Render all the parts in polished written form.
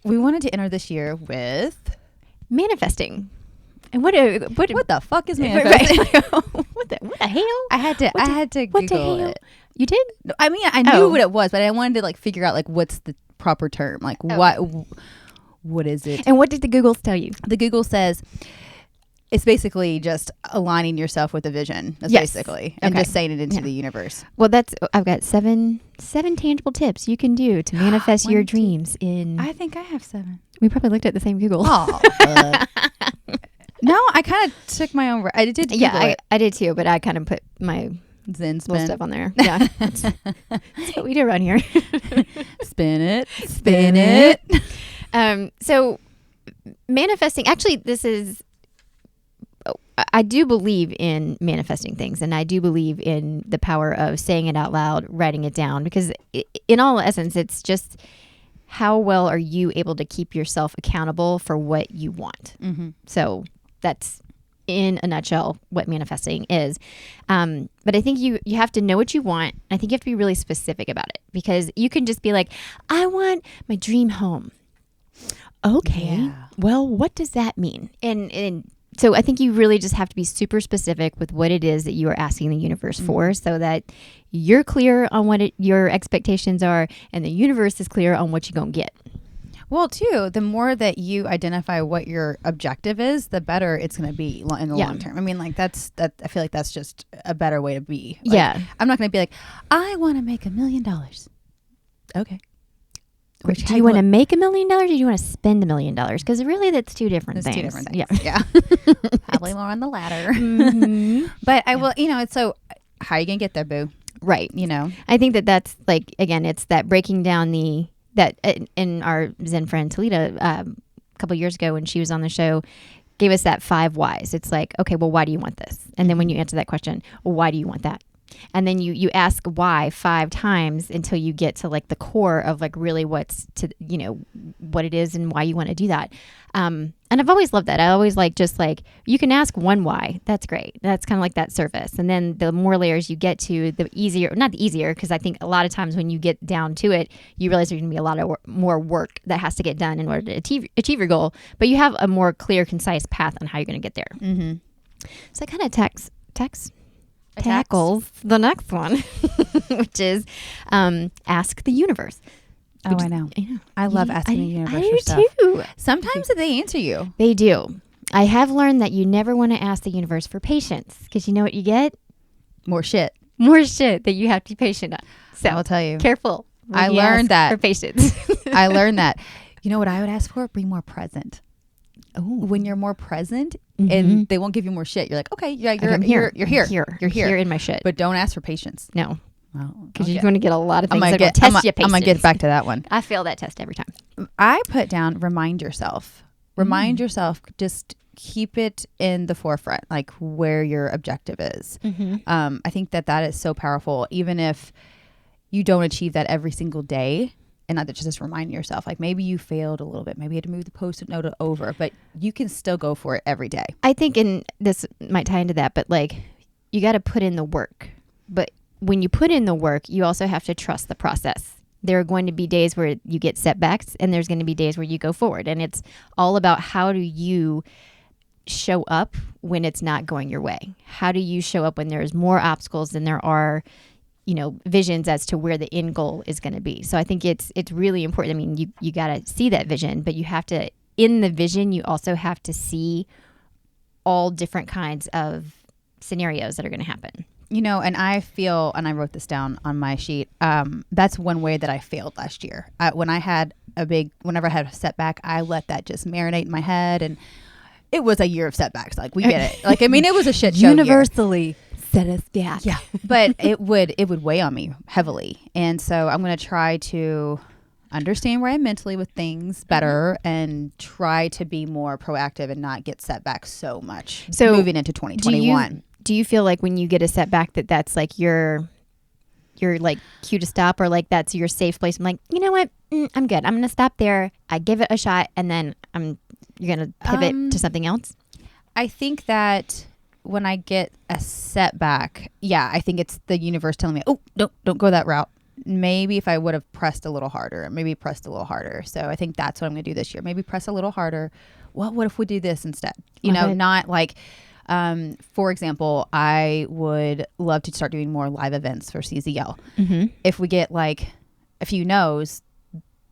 we wanted to enter this year with manifesting. And what the fuck is manifesting? what the hell? I had to Google it. You did? No, I mean, I knew what it was, but I wanted to like figure out like what's the proper term, like what is it? And what did the Googles tell you? The Google says it's basically just aligning yourself with a vision. That's basically, and just saying it into the universe. Well, I've got seven tangible tips you can do to manifest your dreams. I think I have 7. We probably looked at the same Google. Oh. No, I kind of took my own. I did. I did too, but I kind of put my Zen little stuff on there. Yeah, that's what we do around here. Spin it. So manifesting. Actually, this is. I do believe in manifesting things, and I do believe in the power of saying it out loud, writing it down, because in all essence, it's just how well are you able to keep yourself accountable for what you want. Mm-hmm. So that's in a nutshell what manifesting is. But I think you have to know what you want. I think you have to be really specific about it, because you can just be like, I want my dream home. Okay. Yeah. Well, what does that mean? And so I think you really just have to be super specific with what it is that you are asking the universe for, so that you're clear on what your expectations are, and the universe is clear on what you're going to get. Well, too, the more that you identify what your objective is, the better it's going to be in the long term. I mean, like that. I feel like that's just a better way to be. Like, I'm not going to be like, I want to make $1 million. Okay. Do you want to make $1 million, or do you want to spend $1 million? Because really, that's two different things. 2 different things. Yeah. Probably more on the latter. Mm-hmm. But I will. So how are you going to get there, boo? Right. I think that's like, again, it's that breaking down that in our Zen friend Talita a couple years ago when she was on the show, gave us that 5 whys. It's like, okay, well, why do you want this? And then when you answer that question, well, why do you want that? And then you ask why 5 times until you get to like the core of like really what's to, what it is and why you want to do that. And I've always loved that. I always just you can ask one why. That's great. That's kind of like that surface. And then the more layers you get to, the easier, not the easier, because I think a lot of times when you get down to it, you realize there's going to be a lot of more work that has to get done in order to achieve your goal. But you have a more clear, concise path on how you're going to get there. Mm-hmm. So that kind of tackles the next one, which is ask the universe. Oh, I know. I love asking the universe for stuff. Too. Sometimes they answer you. They do. I have learned that you never want to ask the universe for patience, because you know what you get? More shit that you have to be patient on. So I'll tell you. Careful. I learned that. For patience. I learned that. You know what I would ask for? Be more present. Ooh. When you're more present, and they won't give you more shit. You're like, okay, yeah, you're here. You're here in my shit. But don't ask for patience. No. Because you're going to get a lot of things that test your patience. I'm going to get back to that one. I fail that test every time. I put down, remind yourself. Remind yourself, just keep it in the forefront, like where your objective is. Mm-hmm. I think that is so powerful, even if you don't achieve that every single day. And not just remind yourself, like maybe you failed a little bit. Maybe you had to move the Post-it note over, but you can still go for it every day. I think, and this might tie into that, but you got to put in the work. But when you put in the work, you also have to trust the process. There are going to be days where you get setbacks, and there's going to be days where you go forward. And it's all about how do you show up when it's not going your way? How do you show up when there's more obstacles than there are, visions as to where the end goal is going to be? So I think it's really important. I mean, you got to see that vision, but you have to, in the vision, you also have to see all different kinds of scenarios that are going to happen. And I feel, and I wrote this down on my sheet, that's one way that I failed last year. Whenever I had a setback, I let that just marinate in my head, and it was a year of setbacks. Like, we get it. It was a shit show. Universally set us back. Yeah. But it would weigh on me heavily. And so I'm going to try to understand where I'm mentally with things better and try to be more proactive and not get set back so much. So moving into 2021. Do you feel like when you get a setback that's like your like cue to stop, or like that's your safe place? I'm like, you know what? I'm good. I'm going to stop there. I give it a shot, and then you're going to pivot to something else? I think that when I get a setback, I think it's the universe telling me, oh, don't go that route. maybe if I would have pressed a little harder, So I think that's what I'm going to do this year. Maybe press a little harder. What if we do this instead? Not like, for example, I would love to start doing more live events for CZL. If we get like a few no's,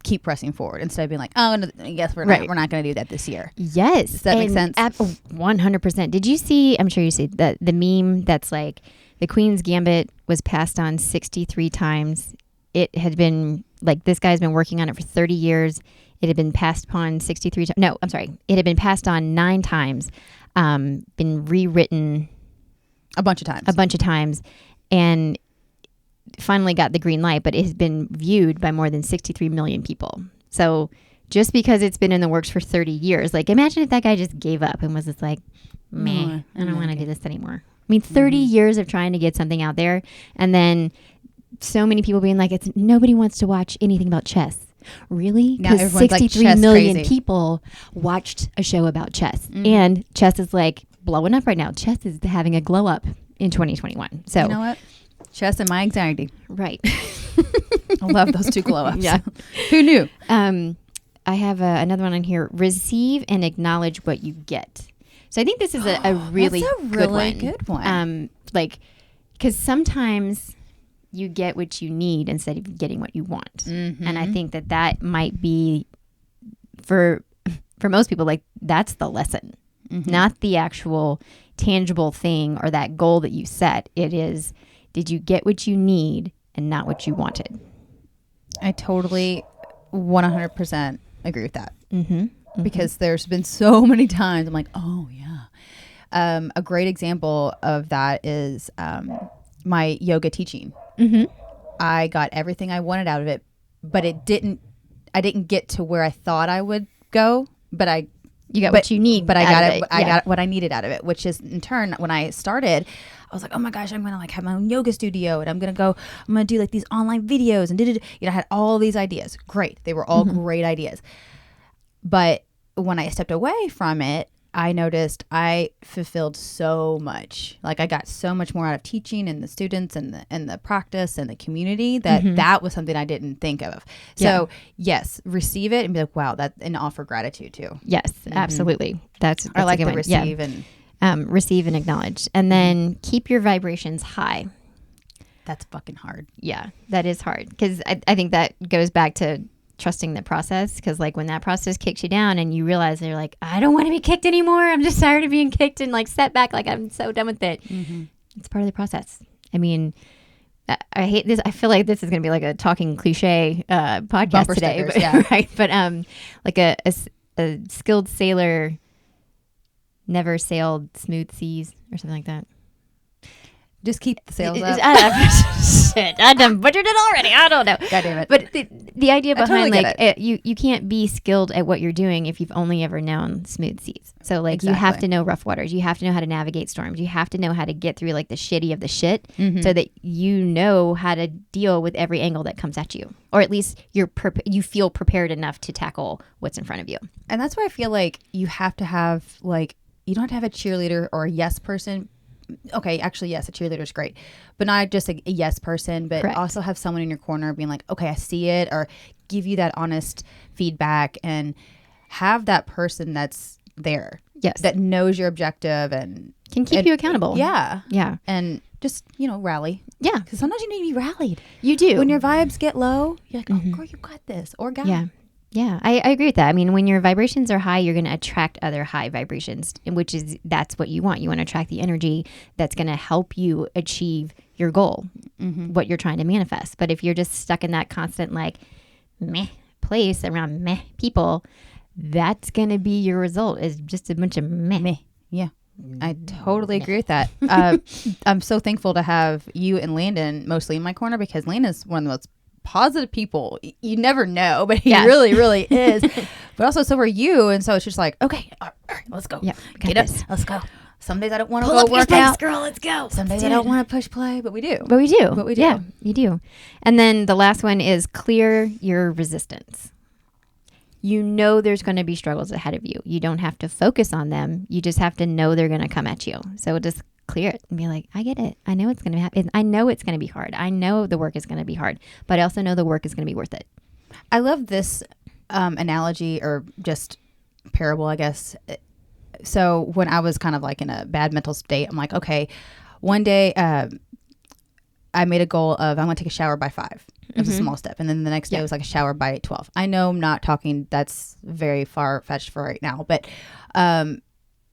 keep pressing forward instead of being like, oh, no, I guess we're not going to do that this year. Yes. Does that make sense? 100%. Did you see, I'm sure you see the meme that's like the Queens Gambit was passed on 63 times. It had been like, this guy's been working on it for 30 years. It had been passed upon 63 times. No, I'm sorry. It had been passed on 9 times, been rewritten a bunch of times. And finally got the green light, but it has been viewed by more than 63 million people. So just because it's been in the works for 30 years, like imagine if that guy just gave up and was just like, meh, I don't want to do this anymore. I mean, 30 years of trying to get something out there, and then so many people being like, nobody wants to watch anything about chess. Really? Because 63 like, million crazy. People watched a show about chess, and chess is like blowing up right now. Chess is having a glow up in 2021. So you know what? Chess and my anxiety. Right. I love those two glow ups. Yeah. Who knew? I have another one on here. Receive and acknowledge what you get. So I think this is a really, good one. Like, because sometimes you get what you need instead of getting what you want. And I think that might be for most people, like that's the lesson, not the actual tangible thing or that goal that you set. It is, did you get what you need and not what you wanted? I totally 100% agree with that. Because there's been so many times I'm like, oh yeah. A great example of that is my yoga teaching. I got everything I wanted out of it, but I didn't get to where I thought I would go, but you got what you need, but I got what I needed out of it, which is in turn, when I started, I was like, oh my gosh, I'm going to like have my own yoga studio, and I'm going to do like these online videos and I had all these ideas. Great. They were all great ideas. But when I stepped away from it, I noticed I fulfilled so much. Like I got so much more out of teaching and the students and the practice and the community that was something I didn't think of. So yes, receive it and be like, wow, and offer gratitude too. Yes, absolutely. That's I like a good the one. receive and receive and acknowledge, and then keep your vibrations high. That's fucking hard. Yeah, that is hard because I think that goes back to trusting the process, because like when that process kicks you down and you realize you're like, I don't want to be kicked anymore, I'm just tired of being kicked and like set back, like I'm so done with it. It's part of the process. I mean, I hate this. I feel like this is going to be like a talking cliche podcast Bumper today, stickers, but, yeah. right? But like a skilled sailor never sailed smooth seas or something like that. Just keep the sails up. Shit, I done butchered it already. I don't know. God damn it. But the idea behind totally you can't be skilled at what you're doing if you've only ever known smooth seas. So like you have to know rough waters. You have to know how to navigate storms. You have to know how to get through like the shitty of the shit, so that you know how to deal with every angle that comes at you, or at least you feel prepared enough to tackle what's in front of you. And that's why I feel like you have to have you don't have to have a cheerleader or a yes person. Okay, actually, yes, a cheerleader is great, but not just a yes person, but Correct. Also have someone in your corner being like, okay, I see it, or give you that honest feedback, and have that person that's there. Yes. That knows your objective and Can keep you accountable. Yeah. Yeah. And just, rally. Yeah. Because sometimes you need to be rallied. You do. When your vibes get low, you're like, oh, girl, you got this. Or guy. Yeah. Yeah, I agree with that. I mean, when your vibrations are high, you're going to attract other high vibrations, that's what you want. You want to attract the energy that's going to help you achieve your goal, what you're trying to manifest. But if you're just stuck in that constant like meh place around meh people, that's going to be your result, is just a bunch of meh. Yeah. I totally agree with that. I'm so thankful to have you and Landon mostly in my corner, because Landon's one of the most positive people. You never know, but he really, really is. But also, so are you. And so it's just like, okay, all right, let's go. Yeah, get up. Let's go. Some days I don't want to Pull go up work your out. pace, girl. Let's go. Some days I don't want to push play, but we do. But we do. Yeah, you do. And then the last one is clear your resistance. You know there's going to be struggles ahead of you. You don't have to focus on them. You just have to know they're going to come at you. So just clear it and be like, I get it. I know it's going to happen. I know it's going to be hard. I know the work is going to be hard, but I also know the work is going to be worth it. I love this analogy or just parable, I guess. So when I was kind of like in a bad mental state, I'm like, okay, one day I made a goal of I'm going to take a shower by 5. It was a small step. And then the next day it was like a shower by 12. I know I'm not talking, that's very far-fetched for right now, but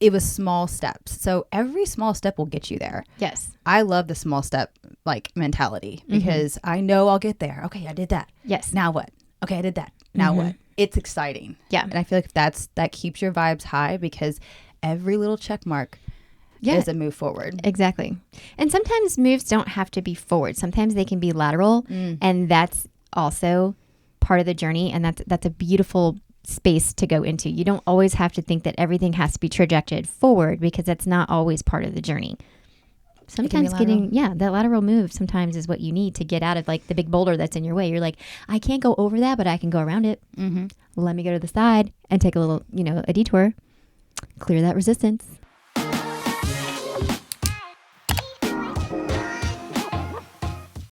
it was small steps. So every small step will get you there. Yes. I love the small step like mentality because I know I'll get there. Okay, I did that. Yes. Now what? Okay, I did that. Now what? It's exciting. Yeah. And I feel like that keeps your vibes high because every little check mark is a move forward. Exactly. And sometimes moves don't have to be forward. Sometimes they can be lateral. And that's also part of the journey. And that's a beautiful space to go into. You don't always have to think that everything has to be trajected forward because that's not always part of the journey. Sometimes that lateral move sometimes is what you need to get out of like the big boulder that's in your way. You're like, I can't go over that, but I can go around it. Let me go to the side and take a little, a detour, clear that resistance.